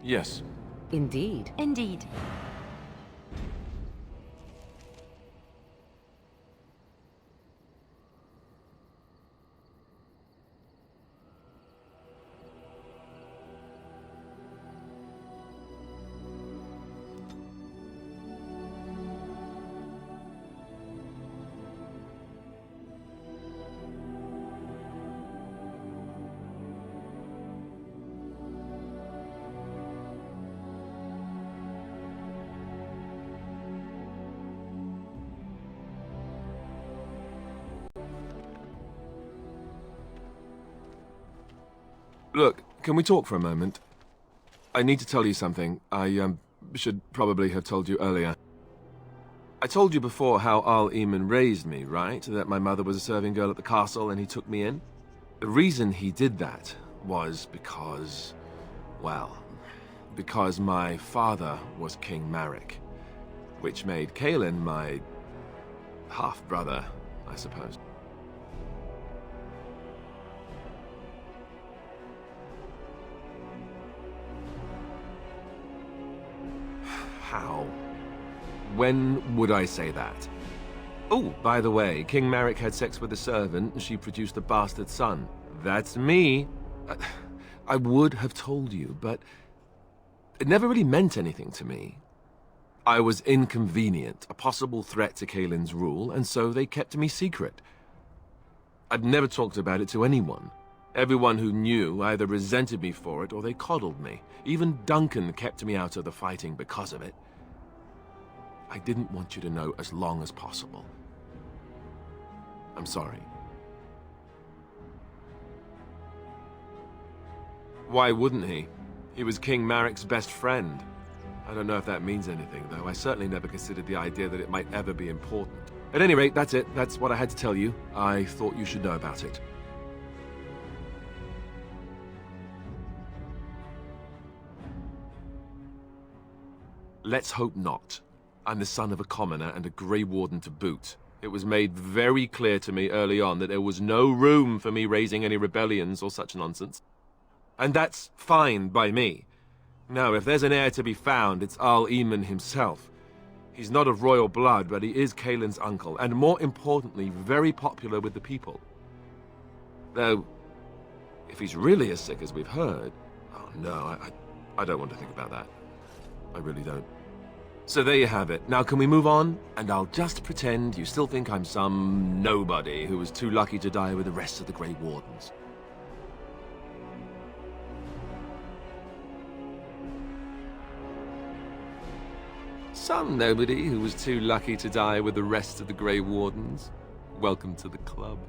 Yes. Indeed. Indeed. Look, can we talk for a moment? I need to tell you something. I should probably have told you earlier. I told you before how Al Eamon raised me, right? That my mother was a serving girl at the castle and he took me in? The reason he did that was because, well, because my father was King Marek, which made Kaelin my half-brother, I suppose. How? When would I say that? Oh, by the way, King Marek had sex with a servant and she produced a bastard son. That's me. I would have told you, but it never really meant anything to me. I was inconvenient, a possible threat to Kaelin's rule, and so they kept me secret. I'd never talked about it to anyone. Everyone who knew either resented me for it or they coddled me. Even Duncan kept me out of the fighting because of it. I didn't want you to know as long as possible. I'm sorry. Why wouldn't he? He was King Marek's best friend. I don't know if that means anything, though. I certainly never considered the idea that it might ever be important. At any rate, that's it. That's what I had to tell you. I thought you should know about it. Let's hope not. I'm the son of a commoner and a Grey Warden to boot. It was made very clear to me early on that there was no room for me raising any rebellions or such nonsense. And that's fine by me. Now, if there's an heir to be found, it's Al Eamon himself. He's not of royal blood, but he is Kaelin's uncle, and more importantly, very popular with the people. Though, if he's really as sick as we've heard... Oh no, I don't want to think about that. I really don't. So there you have it. Now can we move on? And I'll just pretend you still think I'm some nobody who was too lucky to die with the rest of the Grey Wardens. Some nobody who was too lucky to die with the rest of the Grey Wardens. Welcome to the club.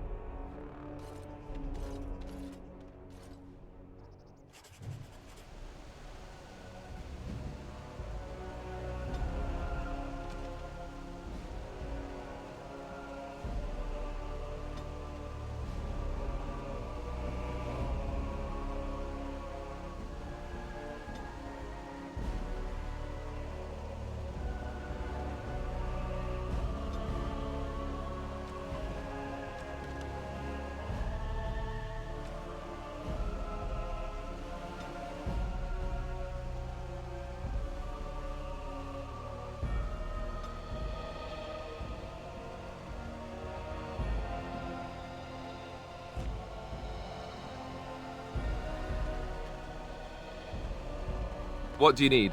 What do you need?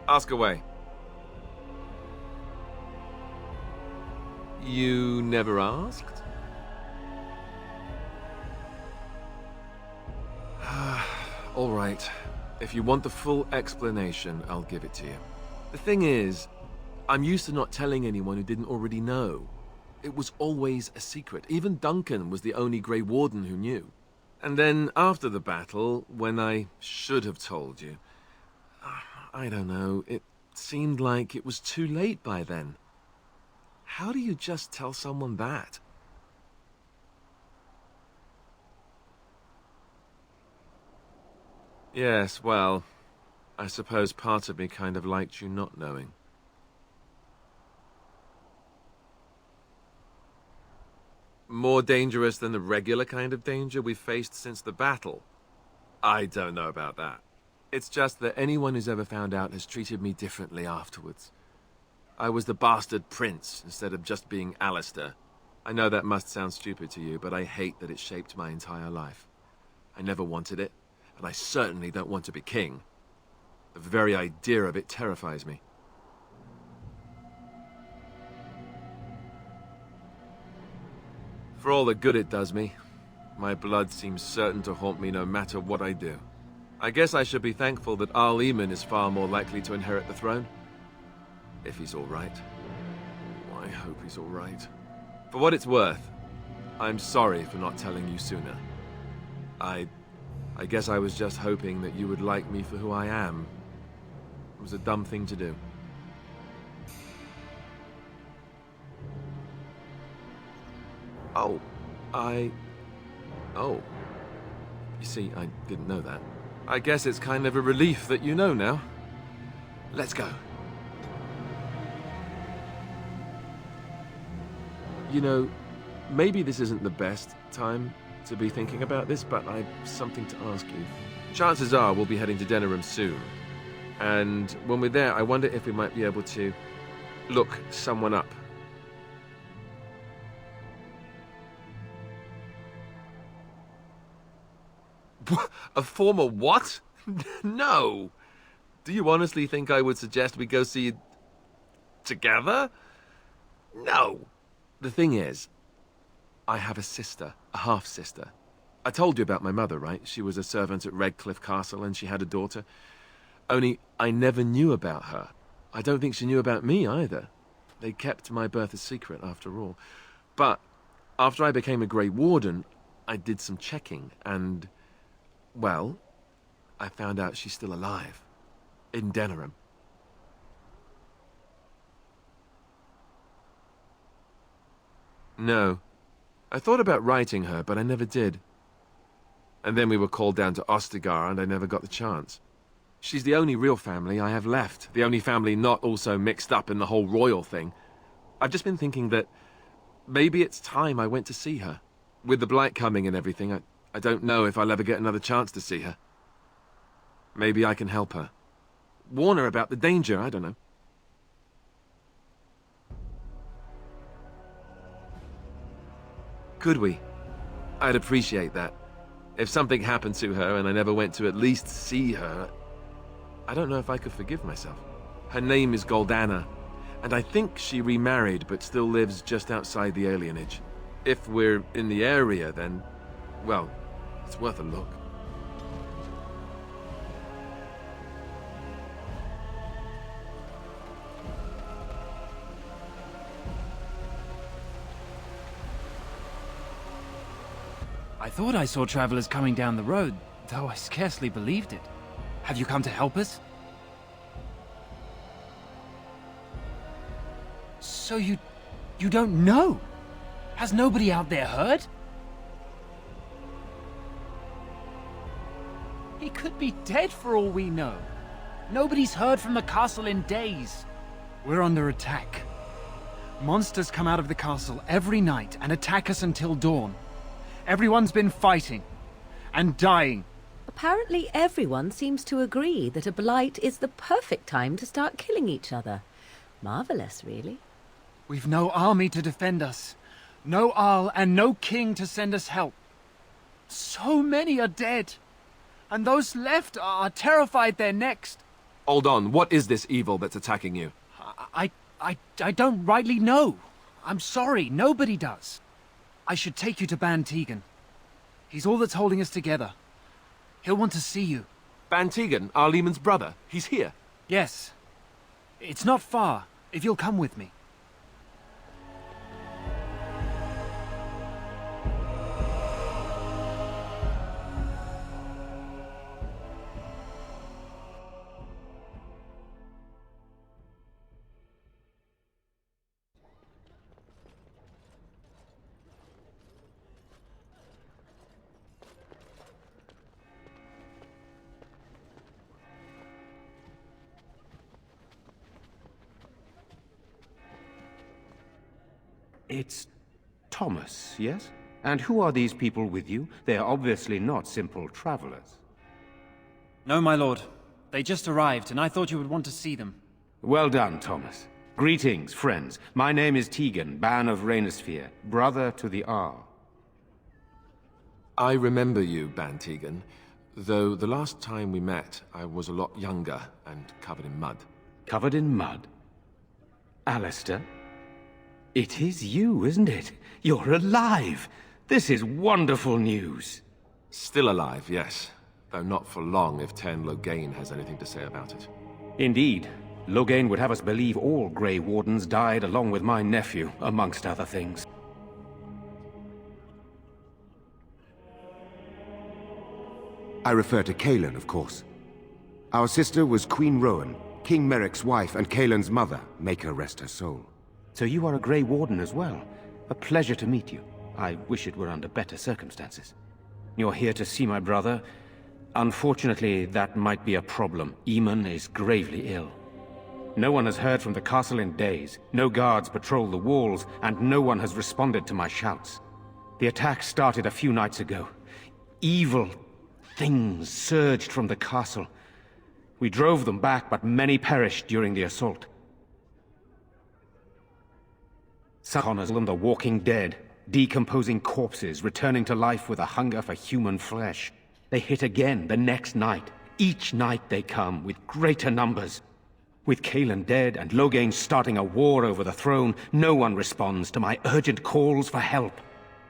Ask away. You never asked? All right. If you want the full explanation, I'll give it to you. The thing is, I'm used to not telling anyone who didn't already know. It was always a secret. Even Duncan was the only Grey Warden who knew. And then, after the battle, when I should have told you, I don't know, it seemed like it was too late by then. How do you just tell someone that? Yes, well, I suppose part of me kind of liked you not knowing. More dangerous than the regular kind of danger we've faced since the battle? I don't know about that. It's just that anyone who's ever found out has treated me differently afterwards. I was the bastard prince instead of just being Alistair. I know that must sound stupid to you, but I hate that it shaped my entire life. I never wanted it, and I certainly don't want to be king. The very idea of it terrifies me. For all the good it does me, my blood seems certain to haunt me no matter what I do. I guess I should be thankful that Al Eamon is far more likely to inherit the throne. If he's all right. I hope he's all right. For what it's worth, I'm sorry for not telling you sooner. I guess I was just hoping that you would like me for who I am. It was a dumb thing to do. Oh. You see, I didn't know that. I guess it's kind of a relief that you know now. Let's go. You know, maybe this isn't the best time to be thinking about this, but I've something to ask you. Chances are we'll be heading to Denerim soon. And when we're there, I wonder if we might be able to look someone up. A former what? No! Do you honestly think I would suggest we go see... together? No! The thing is, I have a sister, a half-sister. I told you about my mother, right? She was a servant at Redcliffe Castle and she had a daughter. Only, I never knew about her. I don't think she knew about me either. They kept my birth a secret, after all. But, after I became a Grey Warden, I did some checking and... well, I found out she's still alive. In Denerim. No. I thought about writing her, but I never did. And then we were called down to Ostagar, and I never got the chance. She's the only real family I have left. The only family not also mixed up in the whole royal thing. I've just been thinking that maybe it's time I went to see her. With the blight coming and everything, I don't know if I'll ever get another chance to see her. Maybe I can help her. Warn her about the danger, I don't know. Could we? I'd appreciate that. If something happened to her and I never went to at least see her, I don't know if I could forgive myself. Her name is Goldana, and I think she remarried but still lives just outside the alienage. If we're in the area, then, well, it's worth a look. I thought I saw travelers coming down the road, though I scarcely believed it. Have you come to help us? So you don't know? Has nobody out there heard? He could be dead for all we know. Nobody's heard from the castle in days. We're under attack. Monsters come out of the castle every night and attack us until dawn. Everyone's been fighting and dying. Apparently everyone seems to agree that a blight is the perfect time to start killing each other. Marvelous, really. We've no army to defend us. No Arl and no king to send us help. So many are dead. And those left are terrified they're next. Hold on, what is this evil that's attacking you? I don't rightly know. I'm sorry, nobody does. I should take you to Ban Tegan. He's all that's holding us together. He'll want to see you. Ban Tegan, Al Eamon's brother. He's here. Yes. It's not far, if you'll come with me. It's Thomas, yes? And who are these people with you? They are obviously not simple travelers. No, my lord. They just arrived, and I thought you would want to see them. Well done, Thomas. Greetings, friends. My name is Tegan, Ban of Rainisfere, brother to the Arl. I remember you, Bantegan, though the last time we met, I was a lot younger and covered in mud. Covered in mud? Alistair? It is you, isn't it? You're alive! This is wonderful news! Still alive, yes. Though not for long if Ten Loghain has anything to say about it. Indeed. Loghain would have us believe all Grey Wardens died along with my nephew, amongst other things. I refer to Cailan, of course. Our sister was Queen Rowan, King Merrick's wife and Cailan's mother. Make her rest her soul. So you are a Grey Warden as well. A pleasure to meet you. I wish it were under better circumstances. You're here to see my brother. Unfortunately, that might be a problem. Eamon is gravely ill. No one has heard from the castle in days. No guards patrol the walls, and no one has responded to my shouts. The attack started a few nights ago. Evil things surged from the castle. We drove them back, but many perished during the assault. Connors and the walking dead, decomposing corpses, returning to life with a hunger for human flesh. They hit again the next night. Each night they come, with greater numbers. With Cailan dead and Loghain starting a war over the throne, no one responds to my urgent calls for help.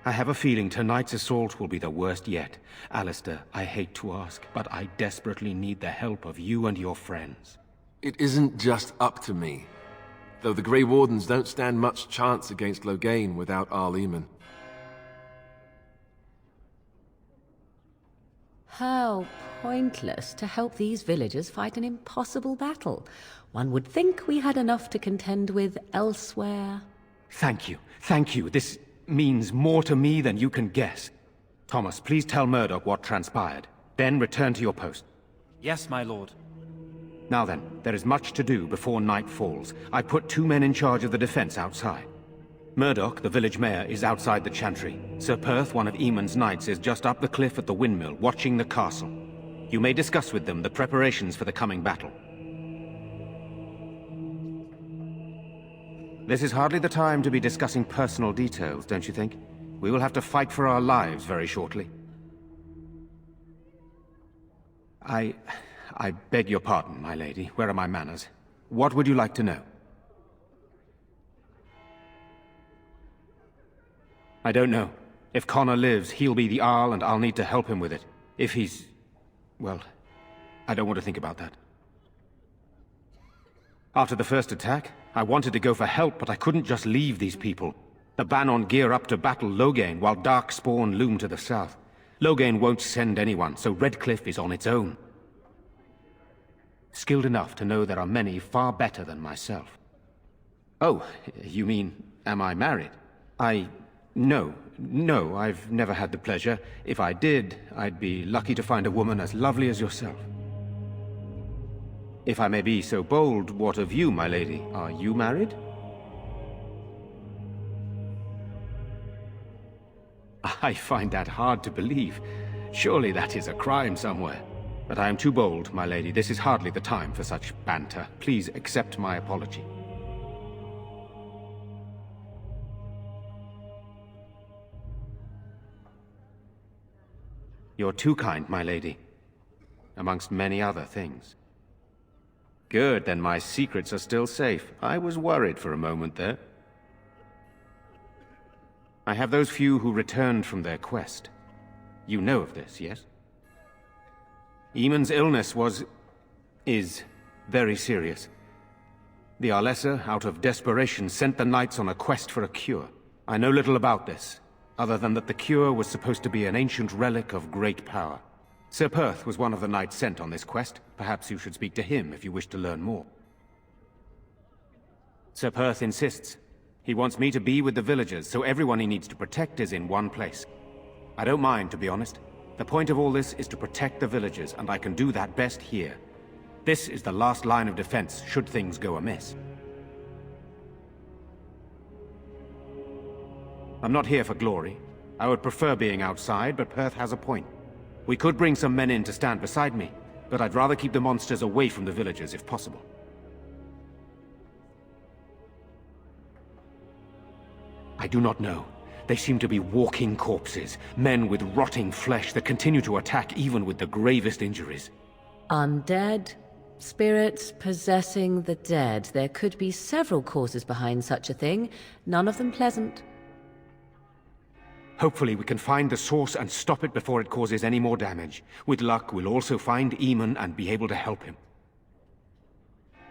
I have a feeling tonight's assault will be the worst yet. Alistair, I hate to ask, but I desperately need the help of you and your friends. It isn't just up to me. Though the Grey Wardens don't stand much chance against Loghain without Arl Eamon. How pointless to help these villagers fight an impossible battle. One would think we had enough to contend with elsewhere. Thank you. Thank you. This means more to me than you can guess. Thomas, please tell Murdoch what transpired. Then return to your post. Yes, my lord. Now then, there is much to do before night falls. I put 2 men in charge of the defense outside. Murdoch, the village mayor, is outside the chantry. Sir Perth, one of Eamon's knights, is just up the cliff at the windmill, watching the castle. You may discuss with them the preparations for the coming battle. This is hardly the time to be discussing personal details, don't you think? We will have to fight for our lives very shortly. I beg your pardon, my lady. Where are my manners? What would you like to know? I don't know. If Connor lives, he'll be the Arl, and I'll need to help him with it. If he's... well, I don't want to think about that. After the first attack, I wanted to go for help, but I couldn't just leave these people. The Bannon gear up to battle Loghain, while Darkspawn loom to the south. Loghain won't send anyone, so Redcliffe is on its own. Skilled enough to know there are many far better than myself. Oh, you mean, am I married? No, I've never had the pleasure. If I did, I'd be lucky to find a woman as lovely as yourself. If I may be so bold, what of you, my lady? Are you married? I find that hard to believe. Surely that is a crime somewhere. But I am too bold, my lady. This is hardly the time for such banter. Please accept my apology. You're too kind, my lady. Amongst many other things. Good, then my secrets are still safe. I was worried for a moment there. I have those few who returned from their quest. You know of this, yes? Eamon's illness is very serious. The Arlessa, out of desperation, sent the knights on a quest for a cure. I know little about this, other than that the cure was supposed to be an ancient relic of great power. Sir Perth was one of the knights sent on this quest. Perhaps you should speak to him if you wish to learn more. Sir Perth insists. He wants me to be with the villagers, so everyone he needs to protect is in one place. I don't mind, to be honest. The point of all this is to protect the villagers, and I can do that best here. This is the last line of defense, should things go amiss. I'm not here for glory. I would prefer being outside, but Perth has a point. We could bring some men in to stand beside me. but I'd rather keep the monsters away from the villagers if possible. I do not know. They seem to be walking corpses, men with rotting flesh that continue to attack even with the gravest injuries. Undead, spirits possessing the dead. There could be several causes behind such a thing, none of them pleasant. Hopefully we can find the source and stop it before it causes any more damage. With luck, we'll also find Eamon and be able to help him.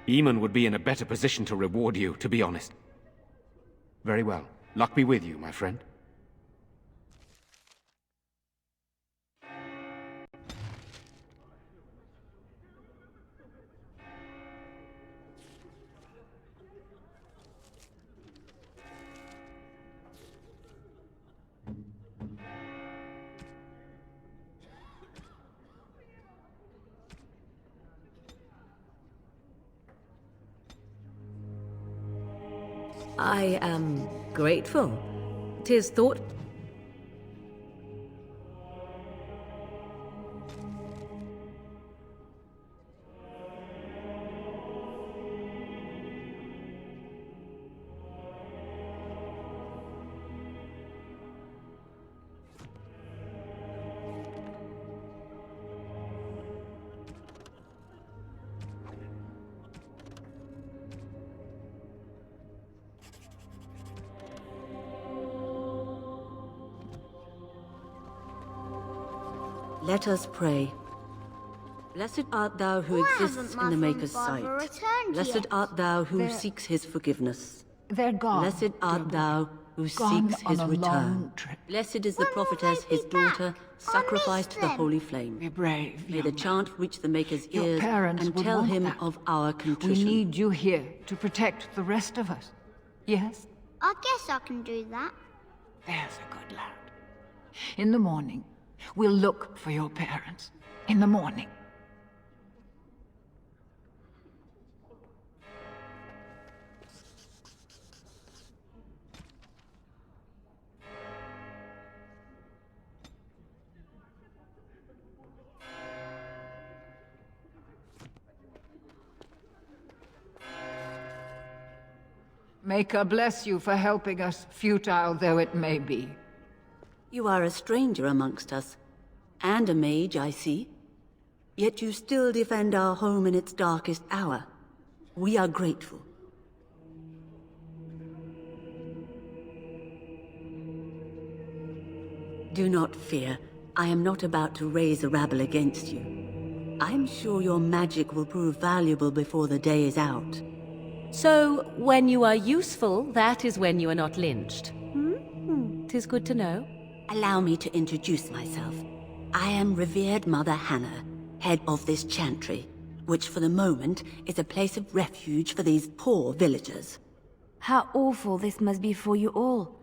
Eamon would be in a better position to reward you, to be honest. Very well. Luck be with you, my friend. I am grateful. 'Tis thought... Let us pray. Blessed art thou who exists in the Maker's sight. Blessed art thou who seeks his forgiveness. They're gone. Blessed art thou who Gone seeks on his a return. long trip. Blessed is the When will prophetess, they his be daughter, back? sacrificed to the them. holy flame. Be brave, May the young chant reach the Maker's Your ears parents and would tell want him that. of our man. We contrition. need you here to protect the rest of us. Yes? I guess I can do that. There's a good lad. In the morning, we'll look for your parents. In the morning. Maker bless you for helping us, futile though it may be. You are a stranger amongst us, and a mage, I see. Yet you still defend our home in its darkest hour. We are grateful. Do not fear. I am not about to raise a rabble against you. I am sure your magic will prove valuable before the day is out. So, when you are useful, that is when you are not lynched. 'Tis good to know. Allow me to introduce myself. I am revered Mother Hannah, head of this chantry, which for the moment is a place of refuge for these poor villagers. How awful this must be for you all.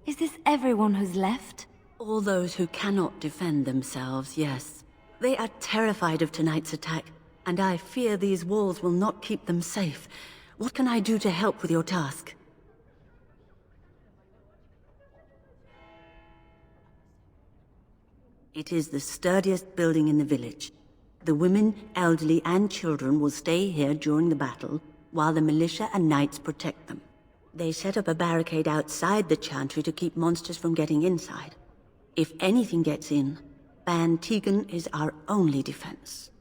Is this everyone who's left? All those who cannot defend themselves, yes. They are terrified of tonight's attack, and I fear these walls will not keep them safe. What can I do to help with your task? It is the sturdiest building in the village. The women, elderly, and children will stay here during the battle, while the militia and knights protect them. They set up a barricade outside the chantry to keep monsters from getting inside. If anything gets in, Ban Tegan is our only defense.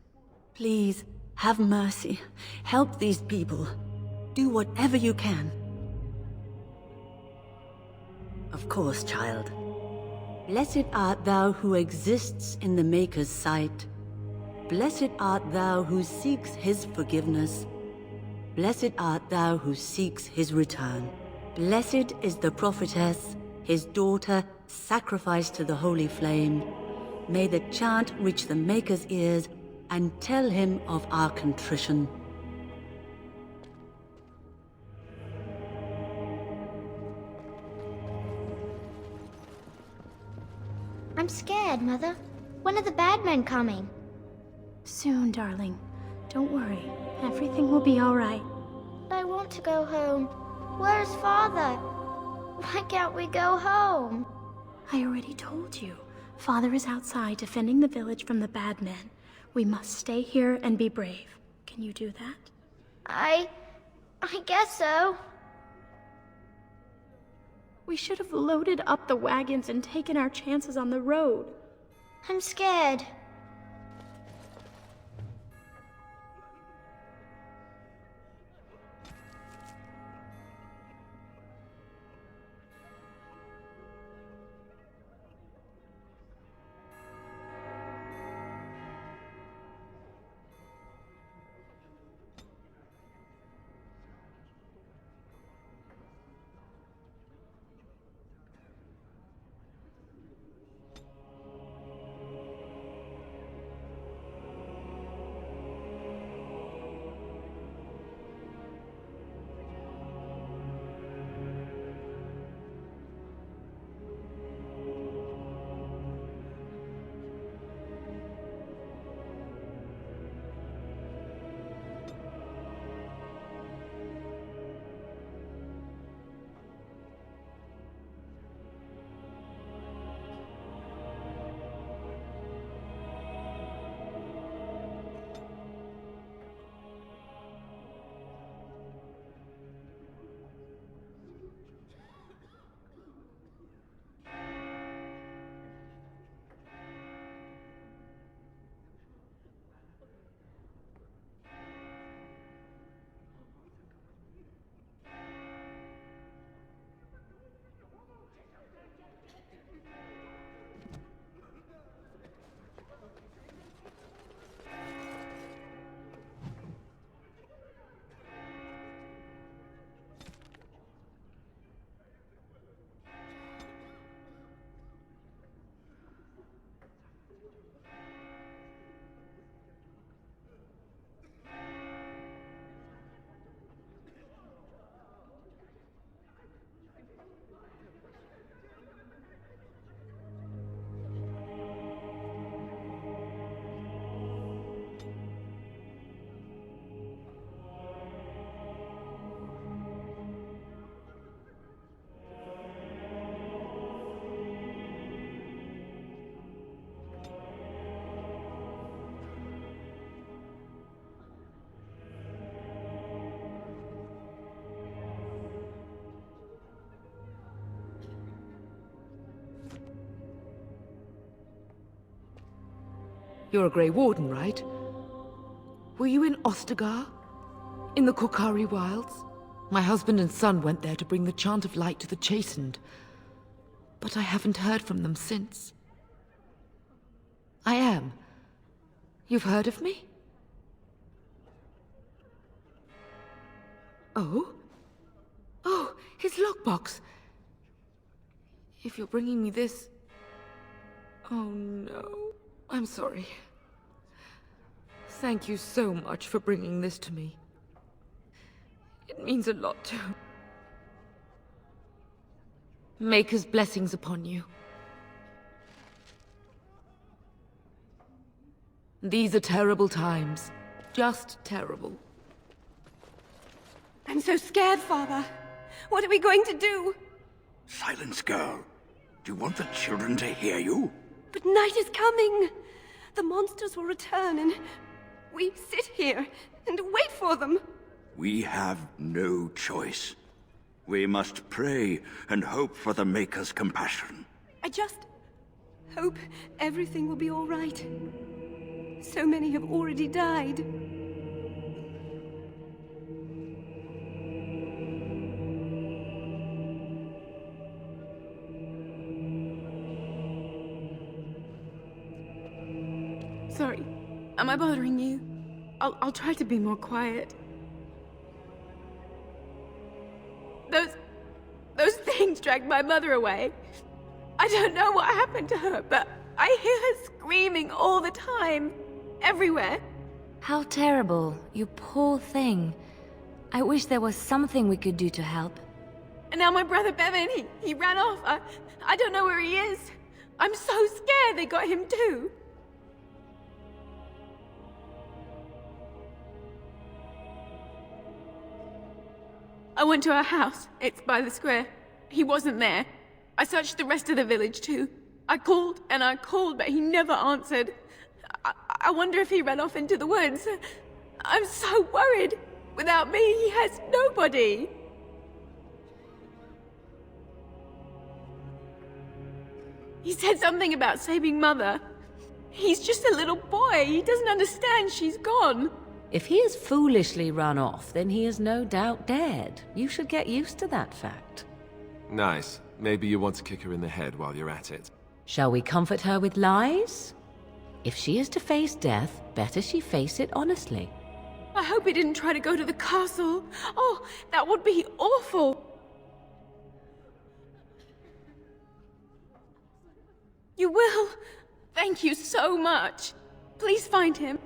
Please, have mercy. Help these people. Do whatever you can. Of course, child. Blessed art thou who exists in the Maker's sight. Blessed art thou who seeks his forgiveness. Blessed art thou who seeks his return. Blessed is the prophetess, his daughter, sacrificed to the holy flame. May the chant reach the Maker's ears and tell him of our contrition. I'm scared, Mother. When are the bad men coming? Soon, darling. Don't worry. Everything will be all right. I want to go home. Where's Father? Why can't we go home? I already told you. Father is outside defending the village from the bad men. We must stay here and be brave. Can you do that? I guess so. We should have loaded up the wagons and taken our chances on the road. I'm scared. You're a Grey Warden, right? Were you in Ostagar? In the Korkari Wilds? My husband and son went there to bring the chant of light to the chastened, but I haven't heard from them since. I am. You've heard of me? Oh? Oh, his lockbox. If you're bringing me this... Oh no. I'm sorry. Thank you so much for bringing this to me. It means a lot to... Maker's blessings upon you. These are terrible times. Just terrible. I'm so scared, Father. What are we going to do? Silence, girl. Do you want the children to hear you? But night is coming. The monsters will return and we sit here and wait for them. We have no choice. We must pray and hope for the Maker's compassion. I just hope everything will be all right. So many have already died. Sorry, am I bothering you? I'll try to be more quiet. Those things dragged my mother away. I don't know what happened to her, but I hear her screaming all the time. Everywhere. How terrible, you poor thing. I wish there was something we could do to help. And now my brother Bevan, he ran off. I don't know where he is. I'm so scared they got him too. I went to our house. It's by the square. He wasn't there. I searched the rest of the village too. I called and I called, but he never answered. I wonder if he ran off into the woods. I'm so worried. Without me, he has nobody. He said something about saving Mother. He's just a little boy. He doesn't understand she's gone. If he has foolishly run off, then he is no doubt dead. You should get used to that fact. Nice. Maybe you want to kick her in the head while you're at it. Shall we comfort her with lies? If she is to face death, better she face it honestly. I hope he didn't try to go to the castle. Oh, that would be awful. You will? Thank you so much. Please find him.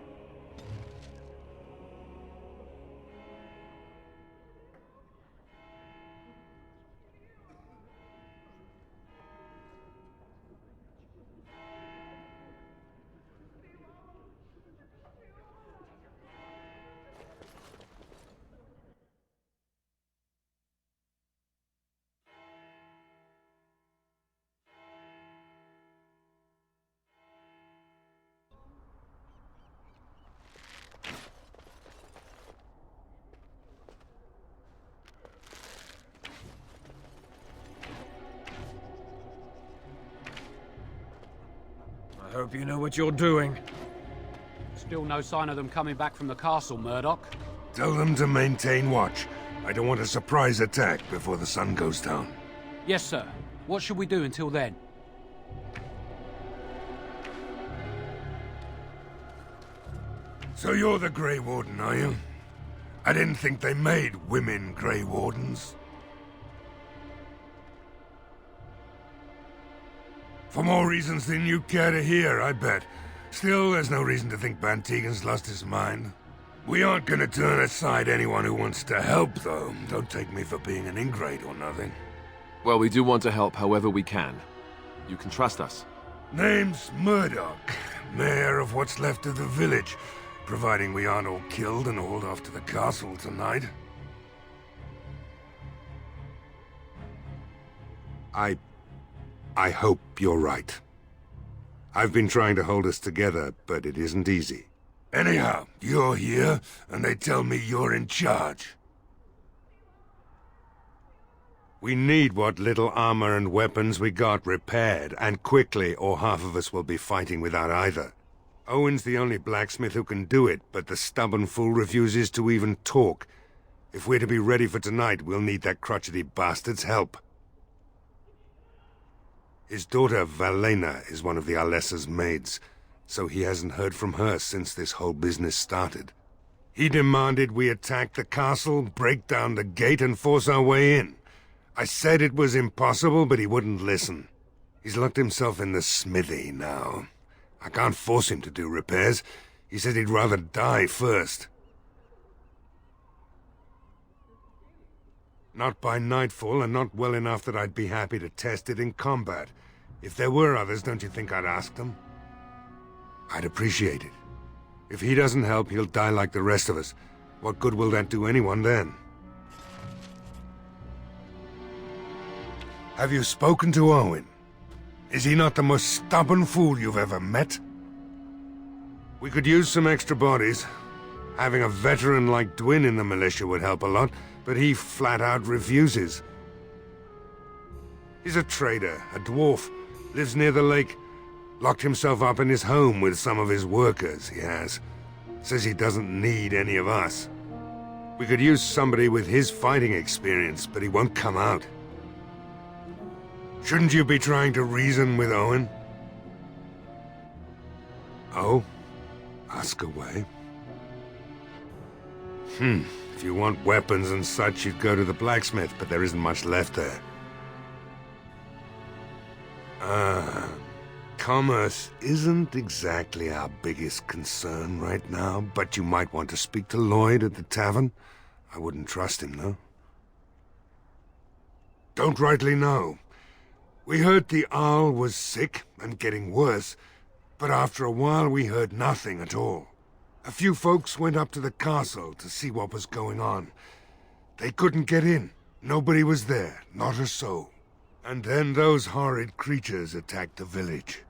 I hope you know what you're doing. Still no sign of them coming back from the castle, Murdoch. Tell them to maintain watch. I don't want a surprise attack before the sun goes down. Yes, sir. What should we do until then? So you're the Grey Warden, are you? I didn't think they made women Grey Wardens. For more reasons than you care to hear, I bet. Still, there's no reason to think Van Tegen's lost his mind. We aren't gonna turn aside anyone who wants to help, though. Don't take me for being an ingrate or nothing. Well, we do want to help however we can. You can trust us. Name's Murdoch, mayor of what's left of the village, providing we aren't all killed and hauled off to the castle tonight. I hope you're right. I've been trying to hold us together, but it isn't easy. Anyhow, you're here, and they tell me you're in charge. We need what little armor and weapons we got repaired, and quickly, or half of us will be fighting without either. Owen's the only blacksmith who can do it, but the stubborn fool refuses to even talk. If we're to be ready for tonight, we'll need that crotchety bastard's help. His daughter, Valena, is one of the Alessa's maids, so he hasn't heard from her since this whole business started. He demanded we attack the castle, break down the gate, and force our way in. I said it was impossible, but he wouldn't listen. He's locked himself in the smithy now. I can't force him to do repairs. He said he'd rather die first. Not by nightfall, and not well enough that I'd be happy to test it in combat. If there were others, don't you think I'd ask them? I'd appreciate it. If he doesn't help, he'll die like the rest of us. What good will that do anyone then? Have you spoken to Owen? Is he not the most stubborn fool you've ever met? We could use some extra bodies. Having a veteran like Dwyn in the militia would help a lot, but he flat out refuses. He's a trader, a dwarf, lives near the lake. Locked himself up in his home with some of his workers, he has. Says he doesn't need any of us. We could use somebody with his fighting experience, but he won't come out. Shouldn't you be trying to reason with Owen? Oh? Ask away. If you want weapons and such, you'd go to the blacksmith, but there isn't much left there. Commerce isn't exactly our biggest concern right now, but you might want to speak to Lloyd at the tavern. I wouldn't trust him, though. Don't rightly know. We heard the Arl was sick and getting worse, but after a while we heard nothing at all. A few folks went up to the castle to see what was going on. They couldn't get in. Nobody was there, not a soul. And then those horrid creatures attacked the village.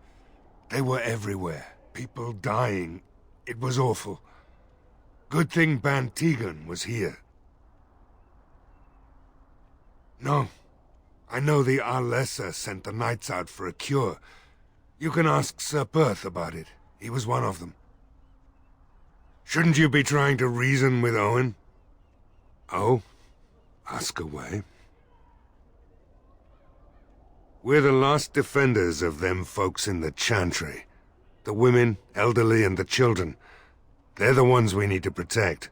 They were everywhere, people dying, It was awful. Good thing Bantegan was here. No. I know the Arlessa sent the Knights out for a cure. You can ask Sir Perth about it. He was one of them. Shouldn't you be trying to reason with Owen? Oh? Ask away. We're the last defenders of them folks in the Chantry. The women, elderly, and the children. They're the ones we need to protect.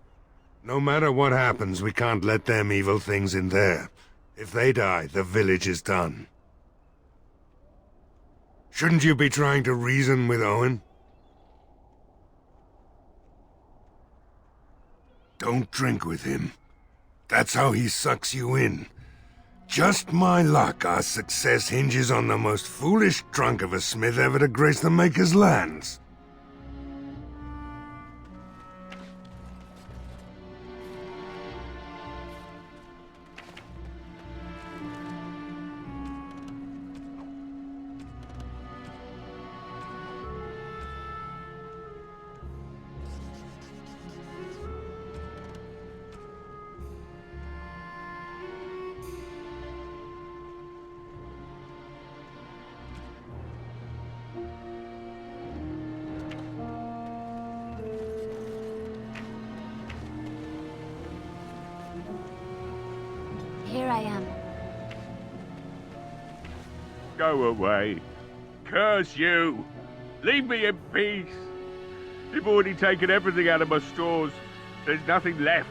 No matter what happens, we can't let them evil things in there. If they die, the village is done. Shouldn't you be trying to reason with Owen? Don't drink with him. That's how he sucks you in. Just my luck, our success hinges on the most foolish drunk of a smith ever to grace the Maker's lands. Here I am. Go away. Curse you! Leave me in peace! You've already taken everything out of my stores. There's nothing left.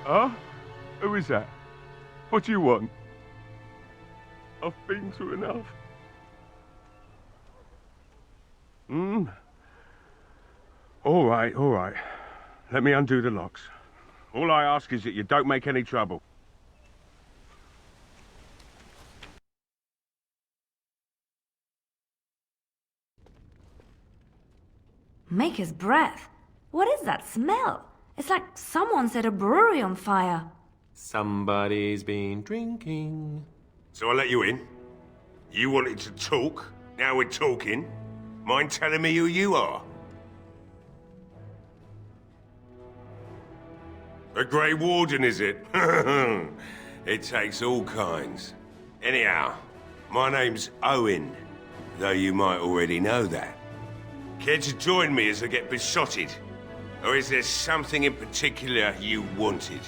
Huh? Who is that? What do you want? I've been through enough. All right. Let me undo the locks. All I ask is that you don't make any trouble. Maker's breath. What is that smell? It's like someone set a brewery on fire. Somebody's been drinking. So I let you in. You wanted to talk. Now we're talking. Mind telling me who you are? A Grey Warden, is it? It takes all kinds. Anyhow, my name's Owen, though you might already know that. Care to join me as I get besotted? Or is there something in particular you wanted?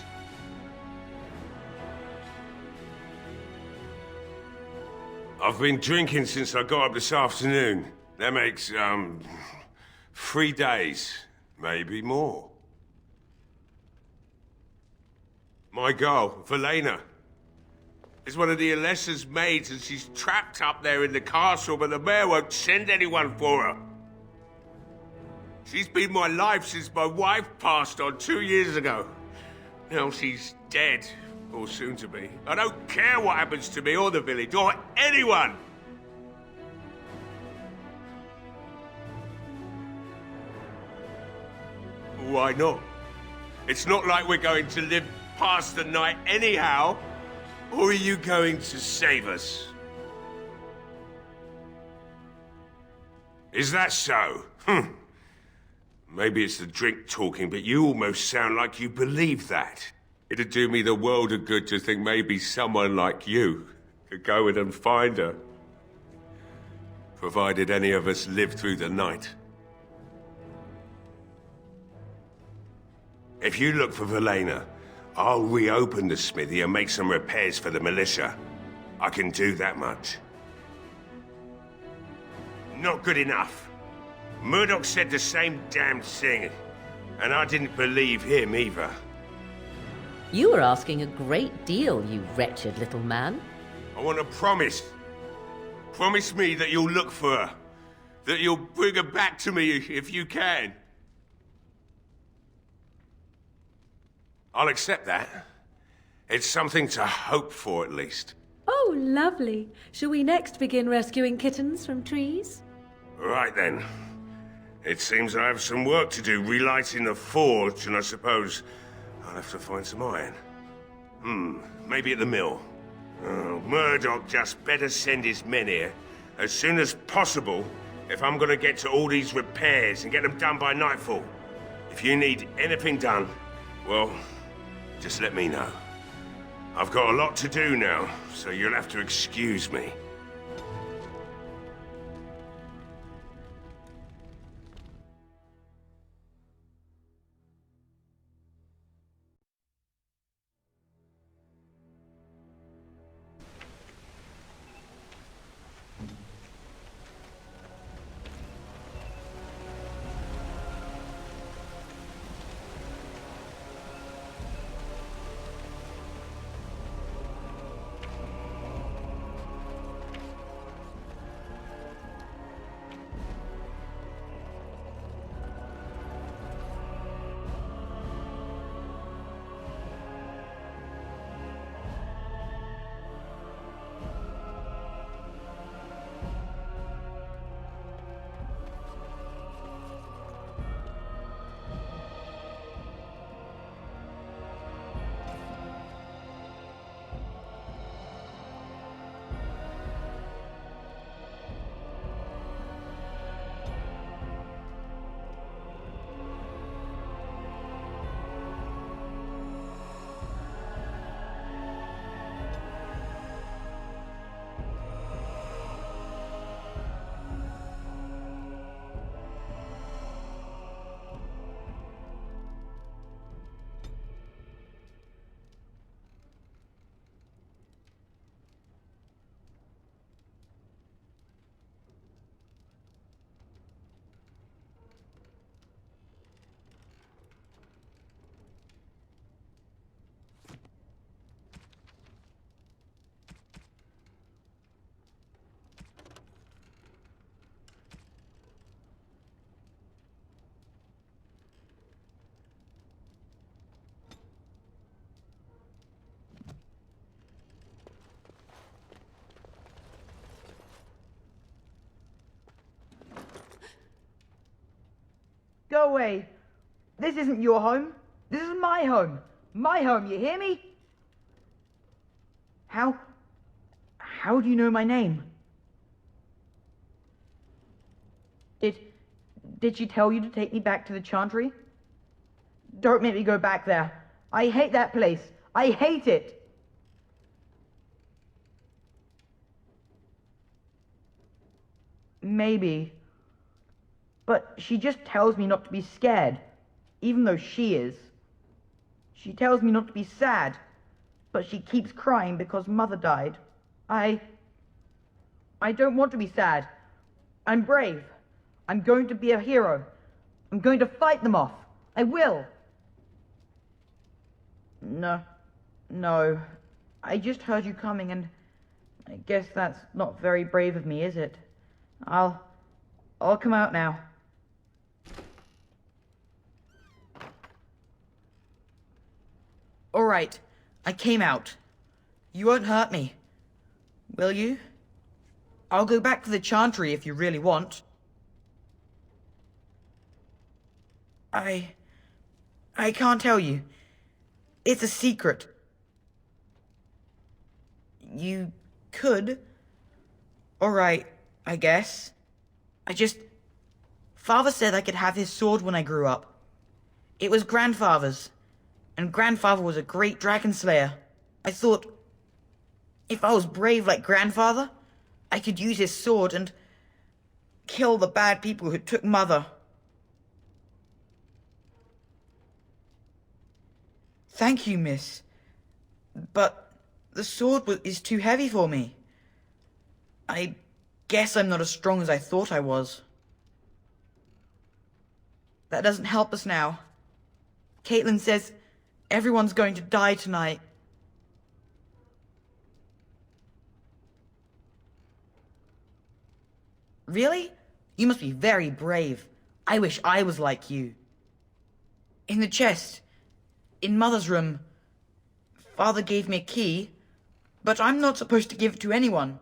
I've been drinking since I got up this afternoon. That makes, 3 days, maybe more. My girl, Velena, is one of the Alessa's maids, and she's trapped up there in the castle, but the mayor won't send anyone for her. She's been my life since my wife passed on 2 years ago. Now she's dead, or soon to be. I don't care what happens to me or the village, or anyone! Why not? It's not like we're going to live past the night anyhow. Or are you going to save us? Is that so? Maybe it's the drink talking, but you almost sound like you believe that. It'd do me the world of good to think maybe someone like you could go in and find her. Provided any of us live through the night. If you look for Velena, I'll reopen the smithy and make some repairs for the militia. I can do that much. Not good enough. Murdoch said the same damn thing, and I didn't believe him either. You were asking a great deal, you wretched little man. I want a promise. Promise me that you'll look for her. That you'll bring her back to me if you can. I'll accept that. It's something to hope for, at least. Oh, lovely. Shall we next begin rescuing kittens from trees? Right then. It seems I have some work to do relighting the forge, and I suppose I'll have to find some iron. Maybe at the mill. Oh, Murdoch just better send his men here as soon as possible if I'm gonna get to all these repairs and get them done by nightfall. If you need anything done, well, just let me know. I've got a lot to do now, so you'll have to excuse me. Go away. This isn't your home. This is my home. My home, you hear me? How do you know my name? Did she tell you to take me back to the Chantry? Don't make me go back there. I hate that place. I hate it. Maybe. But she just tells me not to be scared, even though she is. She tells me not to be sad, but she keeps crying because Mother died. I don't want to be sad. I'm brave. I'm going to be a hero. I'm going to fight them off. I will. No. I just heard you coming, and I guess that's not very brave of me, is it? I'll come out now. All right, I came out. You won't hurt me, will you? I'll go back to the Chantry if you really want. I can't tell you. It's a secret. You could. All right, I guess. Father said I could have his sword when I grew up. It was Grandfather's. And Grandfather was a great dragon slayer. I thought, if I was brave like Grandfather, I could use his sword and kill the bad people who took Mother. Thank you, miss. But the sword is too heavy for me. I guess I'm not as strong as I thought I was. That doesn't help us now. Caitlin says everyone's going to die tonight. Really? You must be very brave. I wish I was like you. In the chest, in Mother's room, Father gave me a key, but I'm not supposed to give it to anyone.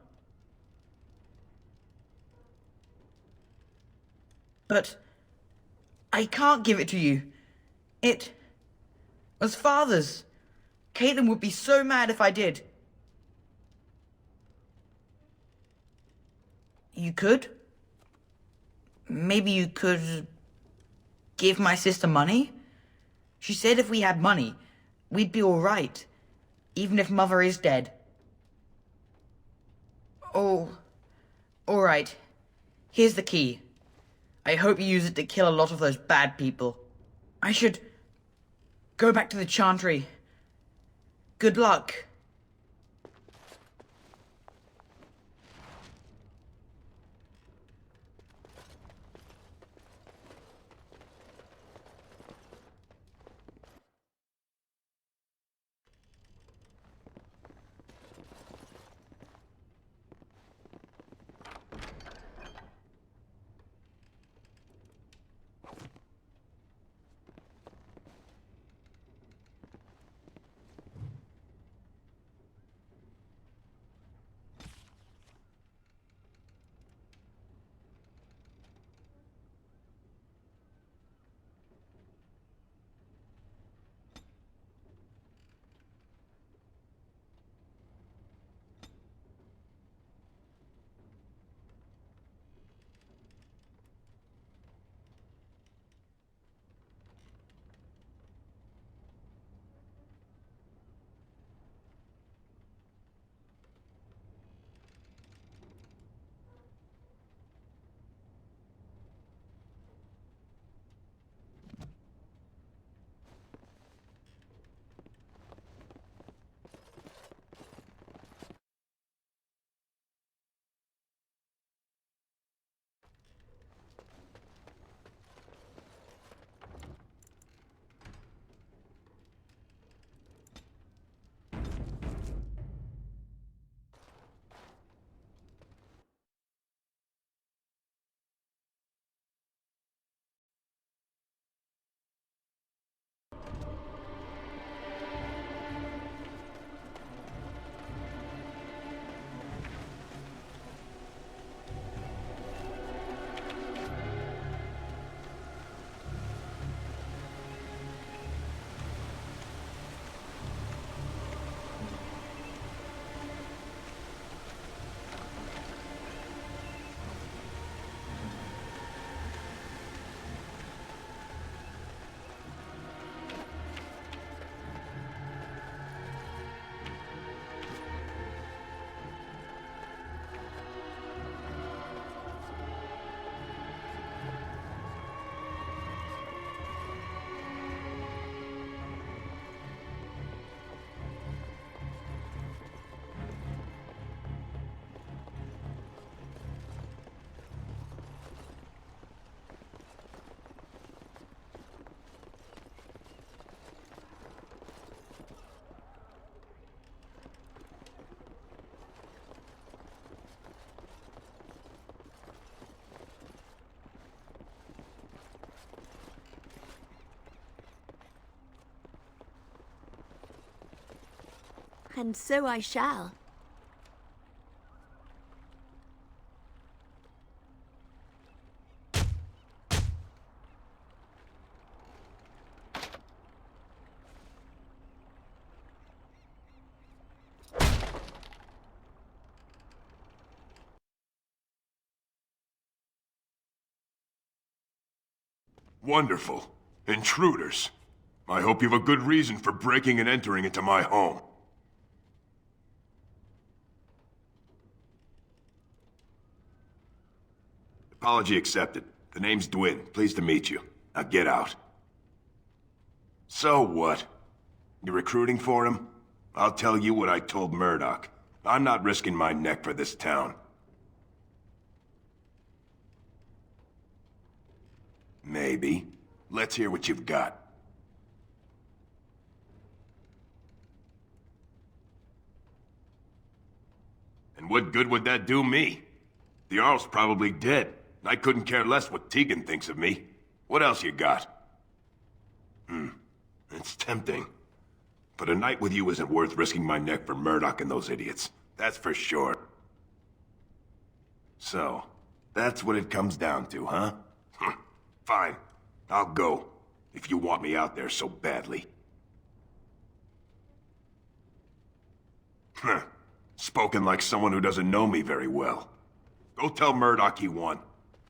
But I can't give it to you. It was Father's. Caitlin would be so mad if I did. You could? Maybe you could give my sister money? She said if we had money, we'd be all right, even if Mother is dead. Oh, all right. Here's the key. I hope you use it to kill a lot of those bad people. I should go back to the Chantry. Good luck. And so I shall. Wonderful. Intruders. I hope you have a good reason for breaking and entering into my home. Apology accepted. The name's Dwin. Pleased to meet you. Now get out. So what? You recruiting for him? I'll tell you what I told Murdoch. I'm not risking my neck for this town. Maybe. Let's hear what you've got. And what good would that do me? The Jarl's probably dead. I couldn't care less what Tegan thinks of me. What else you got? It's tempting. But a night with you isn't worth risking my neck for Murdoch and those idiots. That's for sure. So, that's what it comes down to, huh? Fine. I'll go. If you want me out there so badly. Spoken like someone who doesn't know me very well. Go tell Murdoch he won.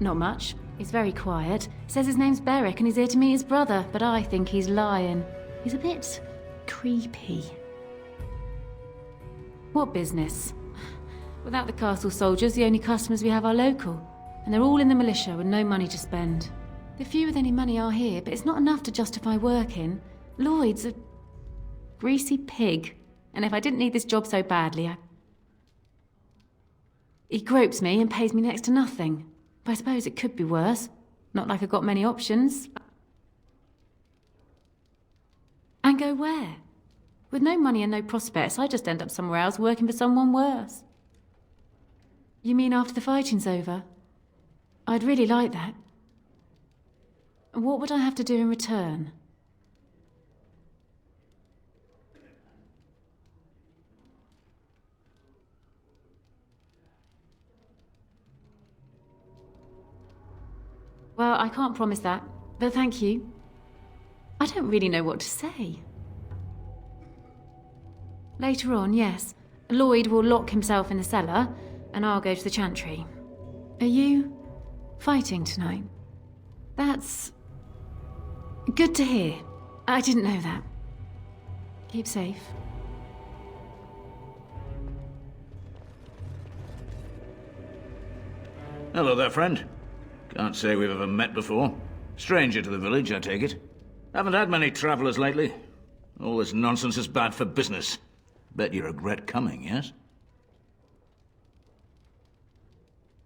Not much. He's very quiet. Says his name's Beric and he's here to meet his brother, but I think he's lying. He's a bit creepy. What business? Without the castle soldiers, the only customers we have are local. And they're all in the militia with no money to spend. The few with any money are here, but it's not enough to justify working. Lloyd's a greasy pig. And if I didn't need this job so badly, He gropes me and pays me next to nothing. But I suppose it could be worse. Not like I've got many options. And go where? With no money and no prospects, I just end up somewhere else working for someone worse. You mean after the fighting's over? I'd really like that. What would I have to do in return? Well, I can't promise that, but thank you. I don't really know what to say. Later on, yes. Lloyd will lock himself in the cellar, and I'll go to the chantry. Are you fighting tonight? That's good to hear. I didn't know that. Keep safe. Hello there, friend. Can't say we've ever met before. Stranger to the village, I take it. Haven't had many travellers lately. All this nonsense is bad for business. Bet you regret coming, yes?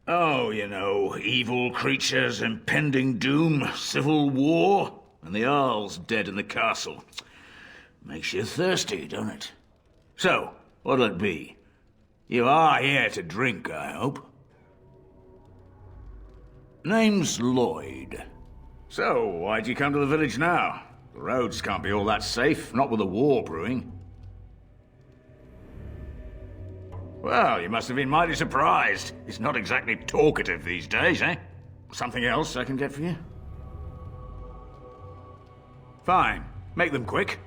Oh, you know, evil creatures, impending doom, civil war, and the Earl's dead in the castle. Makes you thirsty, don't it? So, what'll it be? You are here to drink, I hope. Name's Lloyd. So, why'd you come to the village now? The roads can't be all that safe, not with a war brewing. Well, you must have been mighty surprised. He's not exactly talkative these days, eh? Something else I can get for you? Fine. Make them quick.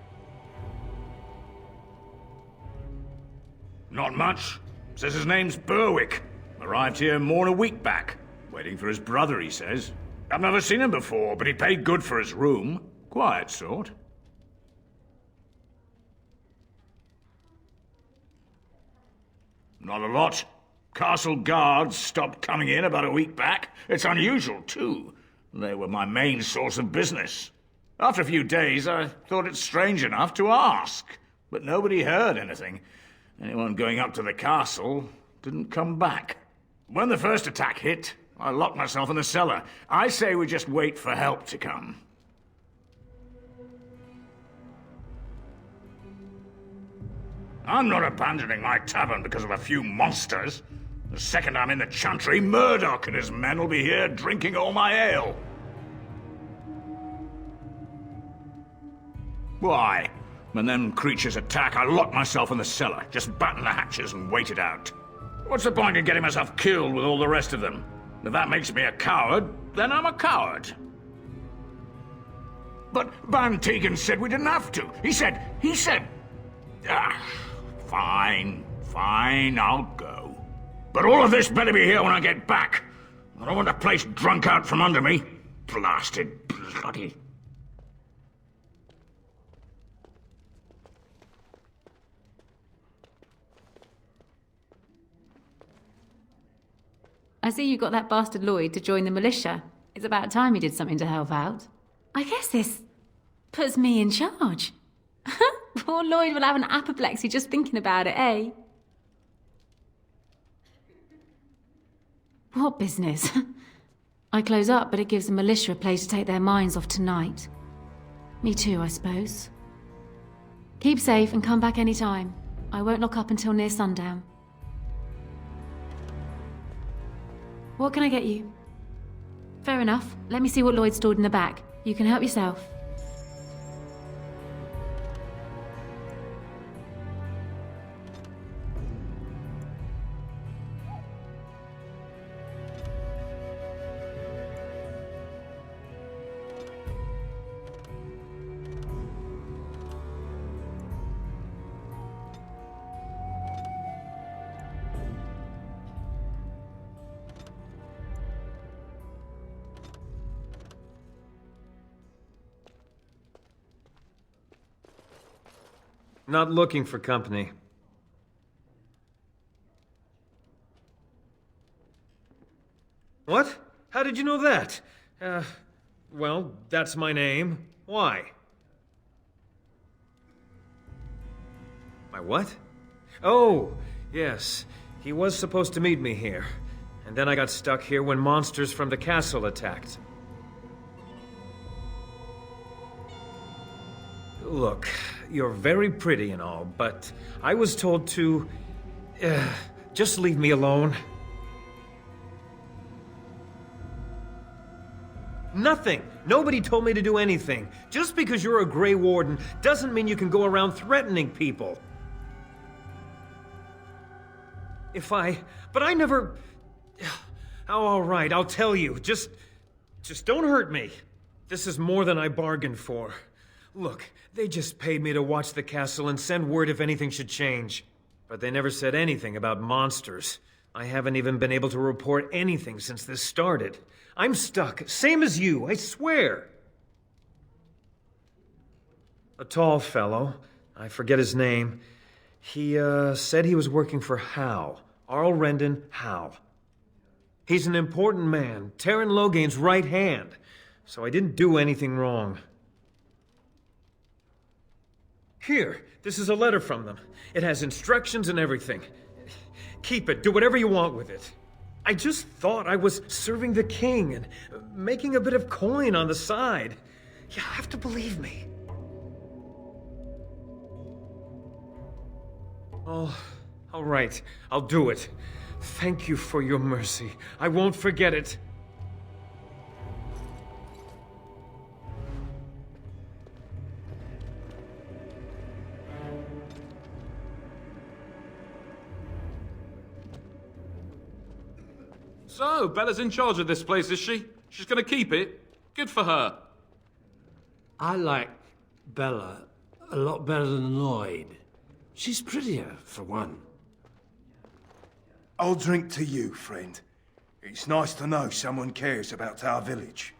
Not much. Says his name's Berwick. Arrived here more than a week back. Waiting for his brother, he says. I've never seen him before, but he paid good for his room. Quiet sort. Not a lot. Castle guards stopped coming in about a week back. It's unusual, too. They were my main source of business. After a few days, I thought it strange enough to ask. But nobody heard anything. Anyone going up to the castle didn't come back. When the first attack hit, I locked myself in the cellar. I say we just wait for help to come. I'm not abandoning my tavern because of a few monsters. The second I'm in the chantry, Murdoch and his men will be here drinking all my ale. Why? When them creatures attack, I lock myself in the cellar, just batten the hatches and wait it out. What's the point in getting myself killed with all the rest of them? If that makes me a coward, then I'm a coward. But Van Tegan said we didn't have to. He said... Fine, I'll go. But all of this better be here when I get back. I don't want the place drunk out from under me. Blasted bloody... I see you got that bastard Lloyd to join the militia. It's about time he did something to help out. I guess this puts me in charge. Poor Lloyd will have an apoplexy just thinking about it, eh? What business? I close up, but it gives the militia a place to take their minds off tonight. Me too, I suppose. Keep safe and come back any time. I won't lock up until near sundown. What can I get you? Fair enough. Let me see what Lloyd stored in the back. You can help yourself. Not looking for company. What? How did you know that? Well, that's my name. Why? My what? Oh, yes. He was supposed to meet me here. And then I got stuck here when monsters from the castle attacked. Look, you're very pretty and all, but I was told to... just leave me alone. Nothing! Nobody told me to do anything. Just because you're a Grey Warden doesn't mean you can go around threatening people. But I never... Oh, all right, I'll tell you. Just don't hurt me. This is more than I bargained for. Look, they just paid me to watch the castle and send word if anything should change. But they never said anything about monsters. I haven't even been able to report anything since this started. I'm stuck, same as you, I swear. A tall fellow, I forget his name, he said he was working for Howe. Arl Rendon Howe. He's an important man, Taron Loghain's right hand, so I didn't do anything wrong. Here, this is a letter from them. It has instructions and everything. Keep it, do whatever you want with it. I just thought I was serving the king and making a bit of coin on the side. You have to believe me. Oh, all right, I'll do it. Thank you for your mercy. I won't forget it. So, Bella's in charge of this place, is she? She's gonna keep it? Good for her. I like Bella a lot better than Lloyd. She's prettier, for one. I'll drink to you, friend. It's nice to know someone cares about our village.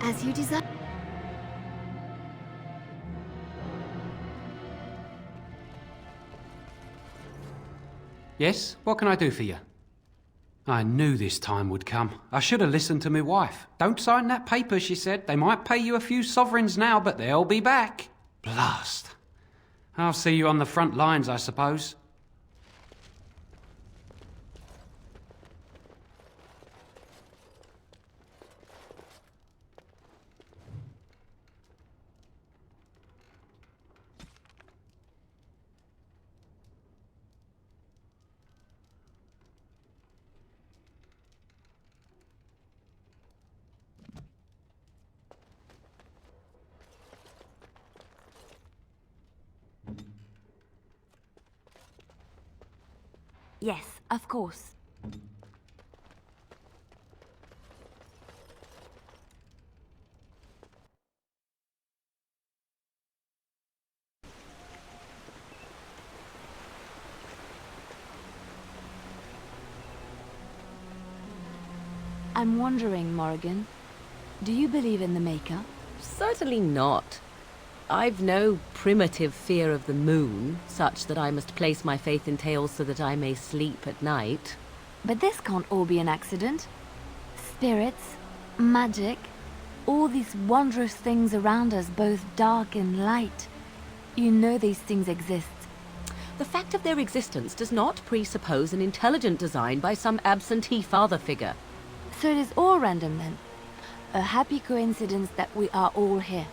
As you desire. Yes? What can I do for you? I knew this time would come. I should have listened to my wife. Don't sign that paper, she said. They might pay you a few sovereigns now, but they'll be back. Blast. I'll see you on the front lines, I suppose. Yes, of course. I'm wondering, Morrigan, do you believe in the Maker? Certainly not. I've no primitive fear of the moon, such that I must place my faith in tales so that I may sleep at night. But this can't all be an accident. Spirits, magic, all these wondrous things around us, both dark and light. You know these things exist. The fact of their existence does not presuppose an intelligent design by some absentee father figure. So it is all random then. A happy coincidence that we are all here.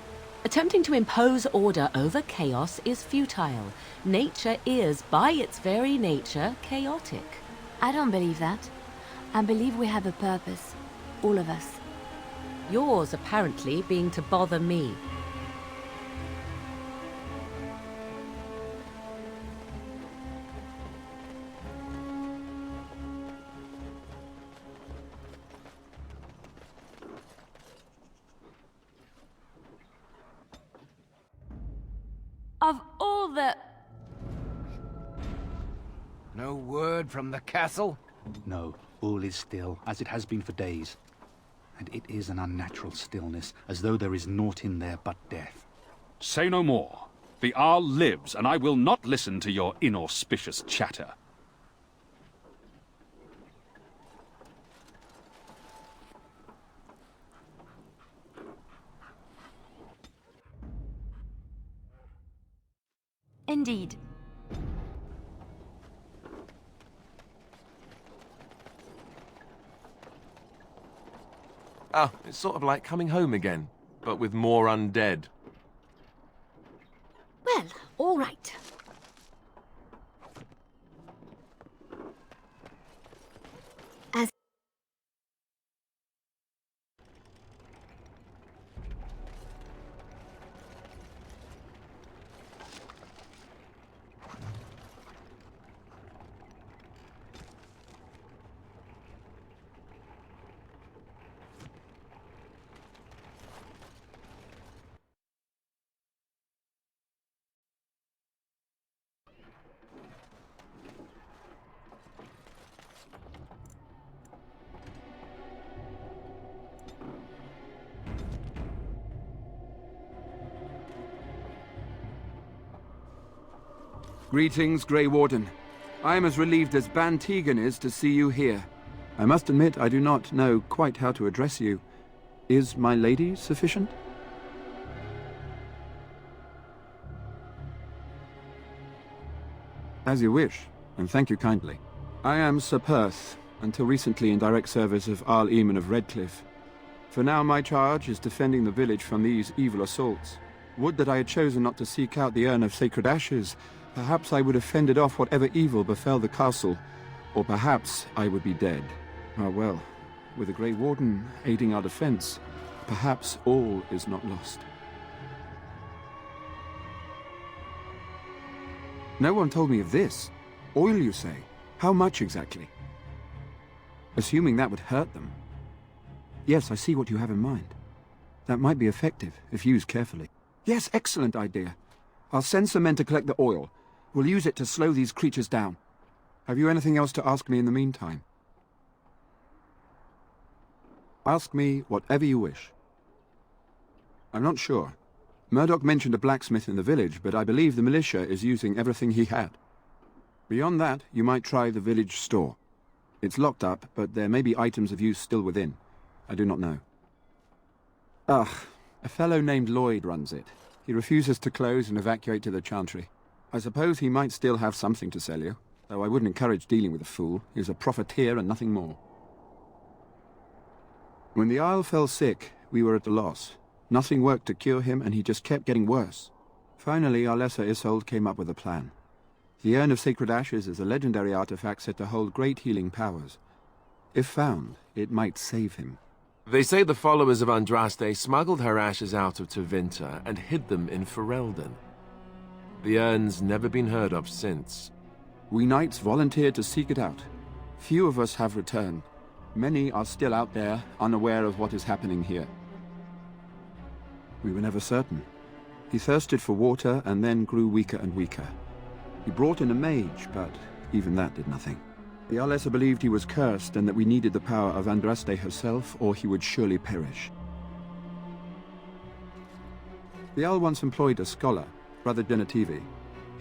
Attempting to impose order over chaos is futile. Nature is, by its very nature, chaotic. I don't believe that. I believe we have a purpose. All of us. Yours, apparently, being to bother me. Of all the... No word from the castle? No, all is still, as it has been for days. And it is an unnatural stillness, as though there is naught in there but death. Say no more. The Arl lives, and I will not listen to your inauspicious chatter. Indeed. Ah, it's sort of like coming home again, but with more undead. Well, all right. As Greetings, Grey Warden. I am as relieved as Ban Tegan is to see you here. I must admit I do not know quite how to address you. Is my lady sufficient? As you wish, and thank you kindly. I am Sir Perth, until recently in direct service of Arl Eamon of Redcliffe. For now my charge is defending the village from these evil assaults. Would that I had chosen not to seek out the urn of sacred ashes. Perhaps I would have fended off whatever evil befell the castle, or perhaps I would be dead. Ah well, with the Grey Warden aiding our defense, perhaps all is not lost. No one told me of this. Oil, you say? How much exactly? Assuming that would hurt them. Yes, I see what you have in mind. That might be effective, if used carefully. Yes, excellent idea. I'll send some men to collect the oil. We'll use it to slow these creatures down. Have you anything else to ask me in the meantime? Ask me whatever you wish. I'm not sure. Murdoch mentioned a blacksmith in the village, but I believe the militia is using everything he had. Beyond that, you might try the village store. It's locked up, but there may be items of use still within. I do not know. Ah, a fellow named Lloyd runs it. He refuses to close and evacuate to the Chantry. I suppose he might still have something to sell you, though I wouldn't encourage dealing with a fool. He's a profiteer and nothing more. When the Isle fell sick, we were at a loss. Nothing worked to cure him, and he just kept getting worse. Finally, our lesser Isolde came up with a plan. The Urn of Sacred Ashes is a legendary artifact said to hold great healing powers. If found, it might save him. They say the followers of Andraste smuggled her ashes out of Tevinter and hid them in Ferelden. The urn's never been heard of since. We knights volunteered to seek it out. Few of us have returned. Many are still out there, unaware of what is happening here. We were never certain. He thirsted for water and then grew weaker and weaker. He brought in a mage, but even that did nothing. The Arlessa believed he was cursed and that we needed the power of Andraste herself, or he would surely perish. The Arl once employed a scholar, Brother Genetivi.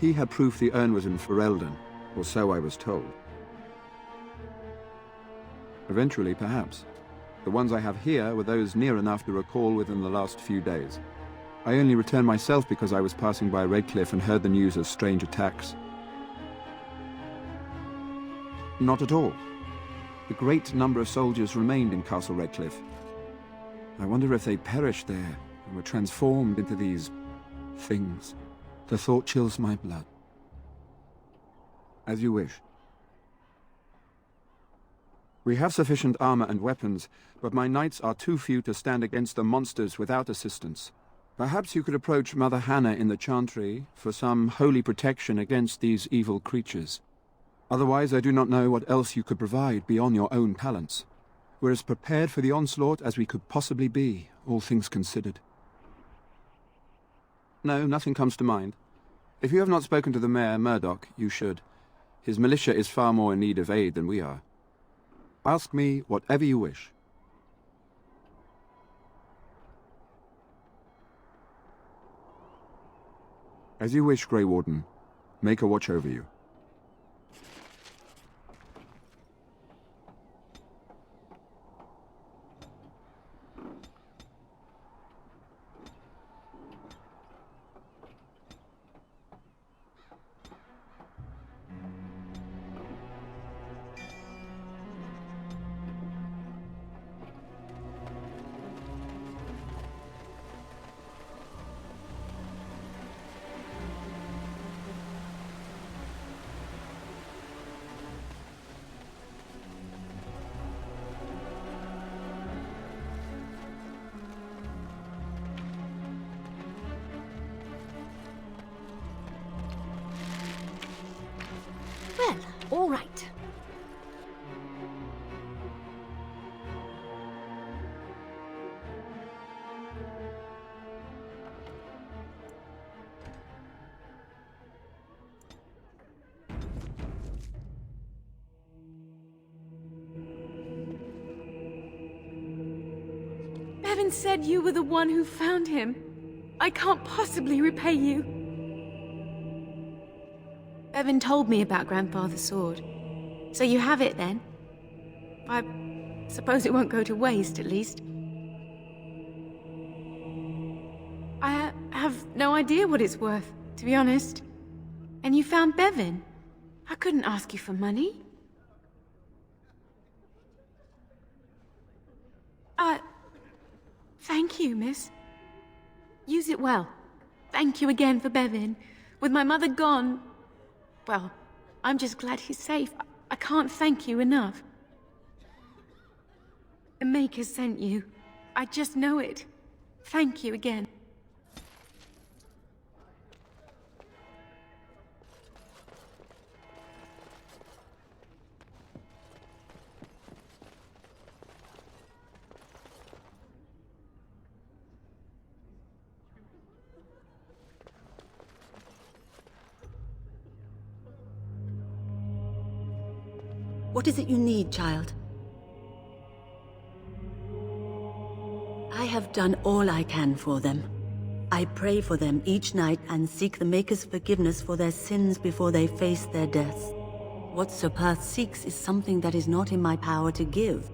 He had proof the urn was in Ferelden, or so I was told. Eventually, perhaps. The ones I have here were those near enough to recall within the last few days. I only returned myself because I was passing by Redcliffe and heard the news of strange attacks. Not at all. A great number of soldiers remained in Castle Redcliffe. I wonder if they perished there and were transformed into these things. The thought chills my blood. As you wish. We have sufficient armor and weapons, but my knights are too few to stand against the monsters without assistance. Perhaps you could approach Mother Hannah in the Chantry for some holy protection against these evil creatures. Otherwise, I do not know what else you could provide beyond your own talents. We're as prepared for the onslaught as we could possibly be, all things considered. No, nothing comes to mind. If you have not spoken to the Mayor, Murdoch, you should. His militia is far more in need of aid than we are. Ask me whatever you wish. As you wish, Grey Warden. Maker watch over you. Well, all right. Bevan said you were the one who found him. I can't possibly repay you. Bevan told me about Grandfather's sword. So you have it then? I suppose it won't go to waste, at least. I have no idea what it's worth, to be honest. And you found Bevan? I couldn't ask you for money. Thank you, miss. Use it well. Thank you again for Bevan. With my mother gone... Well, I'm just glad he's safe. I can't thank you enough. The Maker sent you. I just know it. Thank you again. What is it you need, child? I have done all I can for them. I pray for them each night and seek the Maker's forgiveness for their sins before they face their deaths. What Sir Perth seeks is something that is not in my power to give.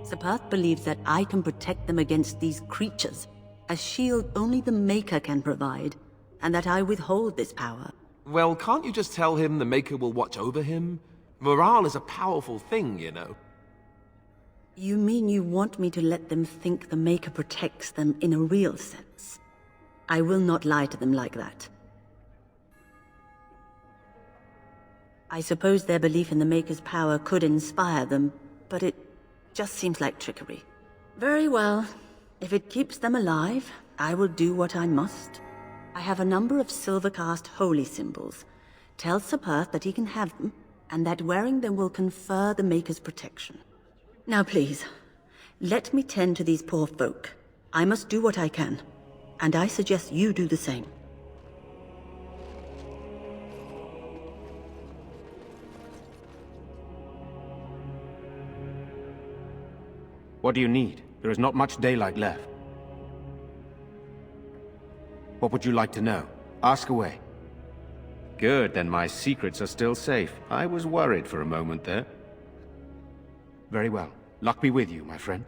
Sir Perth believes that I can protect them against these creatures, a shield only the Maker can provide, and that I withhold this power. Well, can't you just tell him the Maker will watch over him? Morale is a powerful thing, you know. You mean you want me to let them think the Maker protects them in a real sense? I will not lie to them like that. I suppose their belief in the Maker's power could inspire them, but it just seems like trickery. Very well. If it keeps them alive, I will do what I must. I have a number of silver-cast holy symbols. Tell Sir Perth that he can have them, and that wearing them will confer the Maker's protection. Now please, let me tend to these poor folk. I must do what I can, and I suggest you do the same. What do you need? There is not much daylight left. What would you like to know? Ask away. Good, then my secrets are still safe. I was worried for a moment there. Very well. Luck be with you, my friend.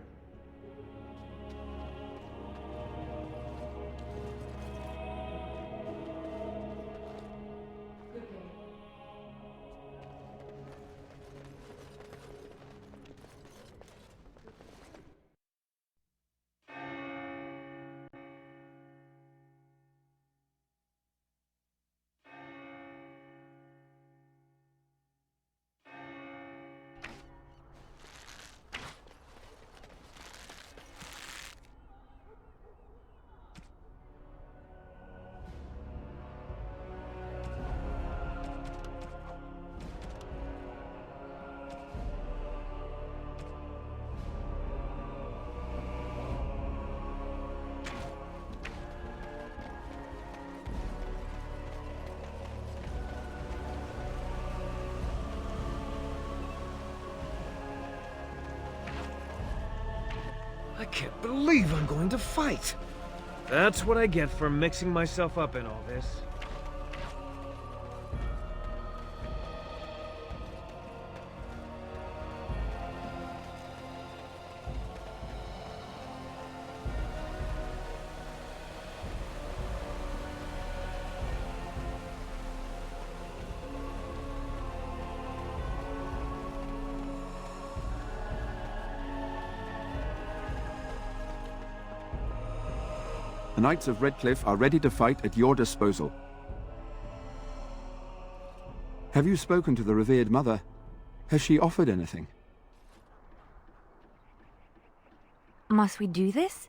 can't believe I'm going to fight. That's what I get for mixing myself up in all this. The Knights of Redcliffe are ready to fight at your disposal. Have you spoken to the revered mother? Has she offered anything? Must we do this?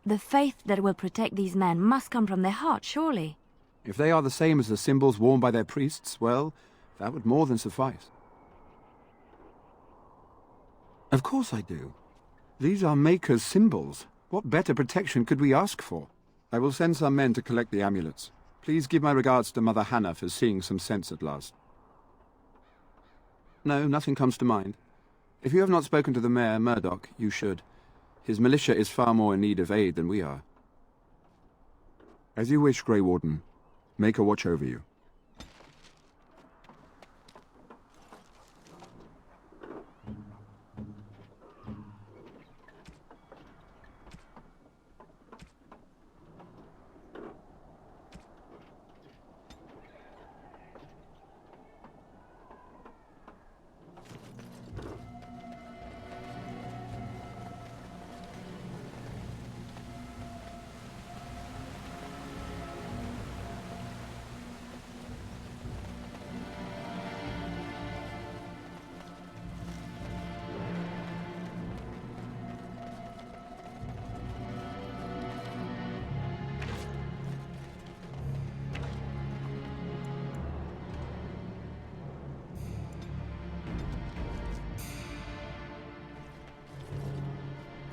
The faith that will protect these men must come from their heart, surely. If they are the same as the symbols worn by their priests, well, that would more than suffice. Of course I do. These are Maker's symbols. What better protection could we ask for? I will send some men to collect the amulets. Please give my regards to Mother Hannah for seeing some sense at last. No, nothing comes to mind. If you have not spoken to the Mayor, Murdoch, you should. His militia is far more in need of aid than we are. As you wish, Grey Warden. Maker watch over you.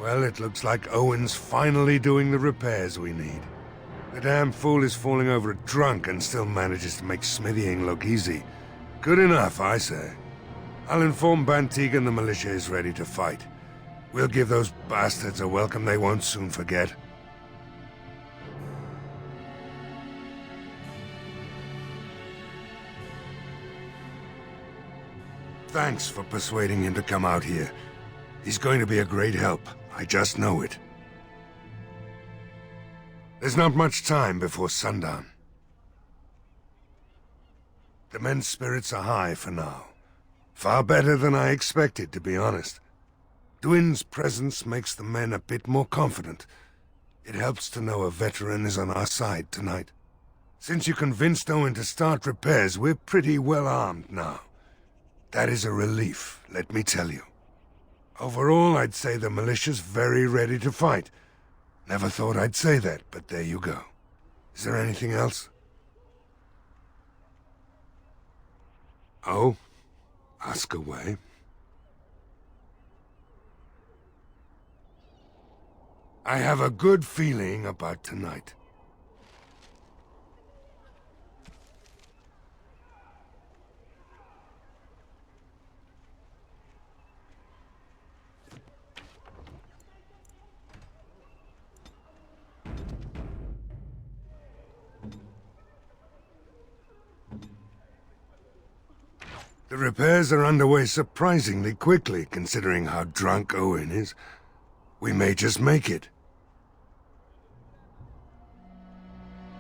Well, it looks like Owen's finally doing the repairs we need. The damn fool is falling over drunk and still manages to make smithying look easy. Good enough, I say. I'll inform Bantigan the militia is ready to fight. We'll give those bastards a welcome they won't soon forget. Thanks for persuading him to come out here. He's going to be a great help. I just know it. There's not much time before sundown. The men's spirits are high for now. Far better than I expected, to be honest. Dwin's presence makes the men a bit more confident. It helps to know a veteran is on our side tonight. Since you convinced Owen to start repairs, we're pretty well armed now. That is a relief, let me tell you. Overall, I'd say the militia's very ready to fight. Never thought I'd say that, but there you go. Is there anything else? Oh? Ask away. I have a good feeling about tonight. The repairs are underway surprisingly quickly, considering how drunk Owen is. We may just make it.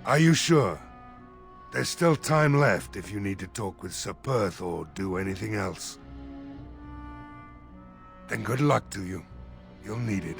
Are you sure? There's still time left if you need to talk with Sir Perth or do anything else. Then good luck to you. You'll need it.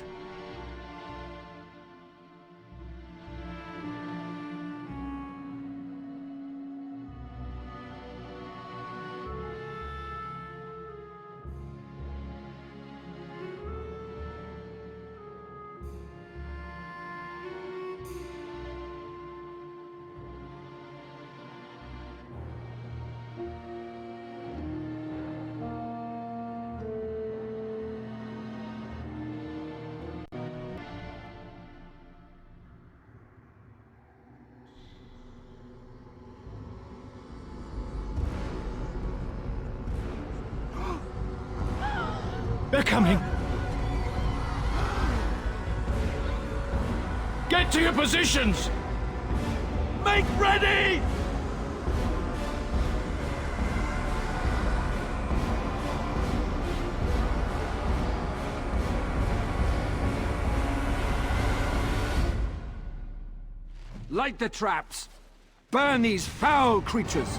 They're coming! Get to your positions! Make ready! Light the traps! Burn these foul creatures!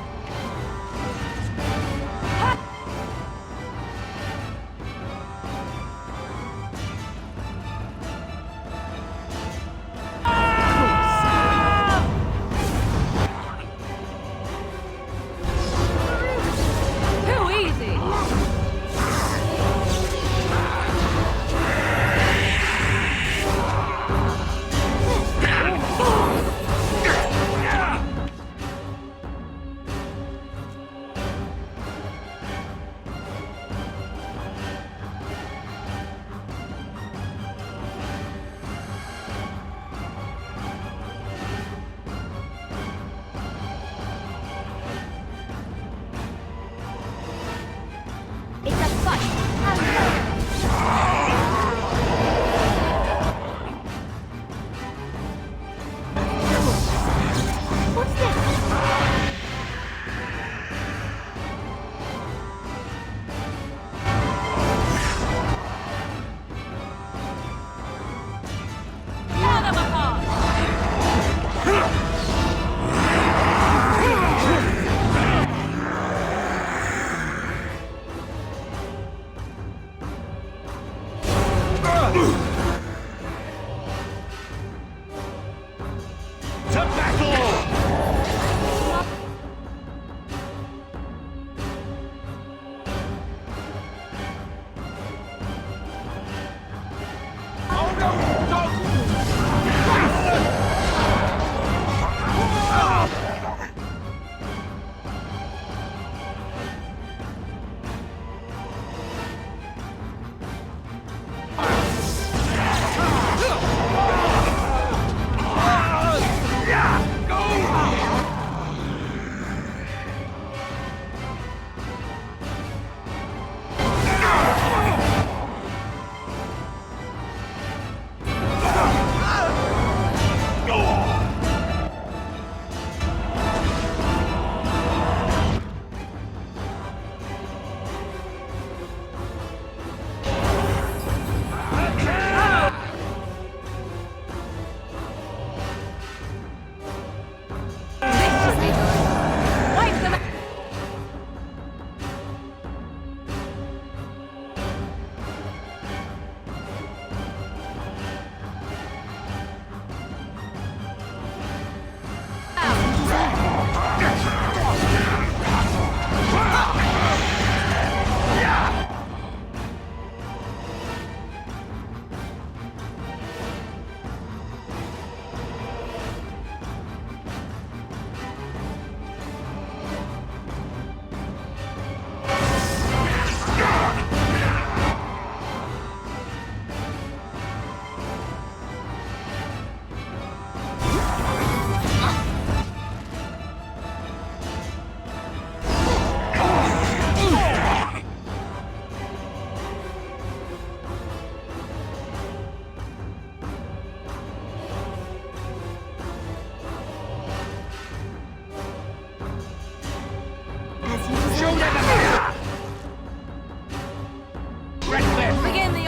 Redcliffe! Begin the...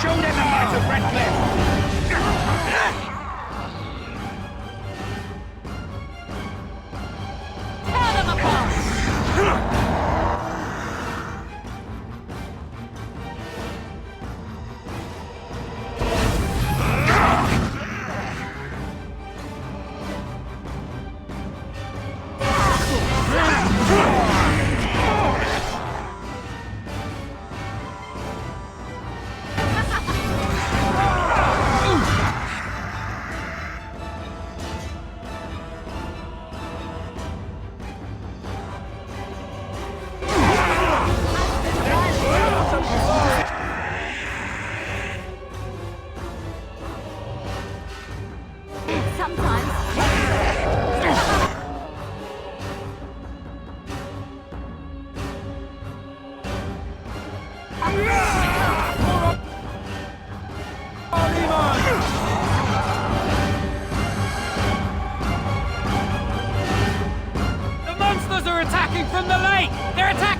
Show them the might of Redcliffe! Tear them apart! Sometimes...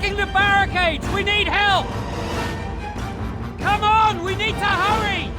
Closing the barricades! We need help! Come on! We need to hurry!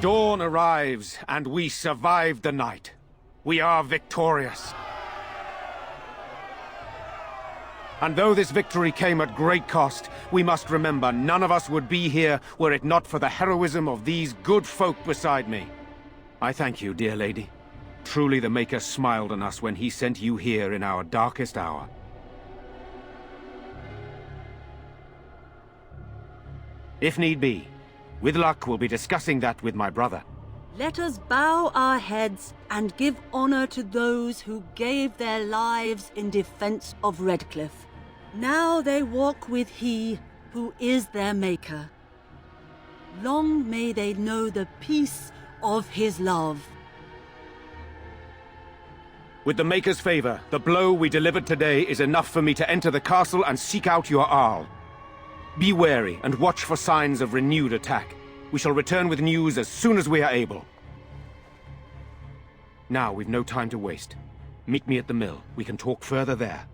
Dawn arrives, and we survived the night. We are victorious. And though this victory came at great cost, we must remember none of us would be here were it not for the heroism of these good folk beside me. I thank you, dear lady. Truly the Maker smiled on us when he sent you here in our darkest hour. If need be, with luck we'll be discussing that with my brother. Let us bow our heads and give honor to those who gave their lives in defense of Redcliffe. Now they walk with he who is their Maker. Long may they know the peace of his love. With the Maker's favor, the blow we delivered today is enough for me to enter the castle and seek out your Arl. Be wary and watch for signs of renewed attack. We shall return with news as soon as we are able. Now, we've no time to waste. Meet me at the mill. We can talk further there.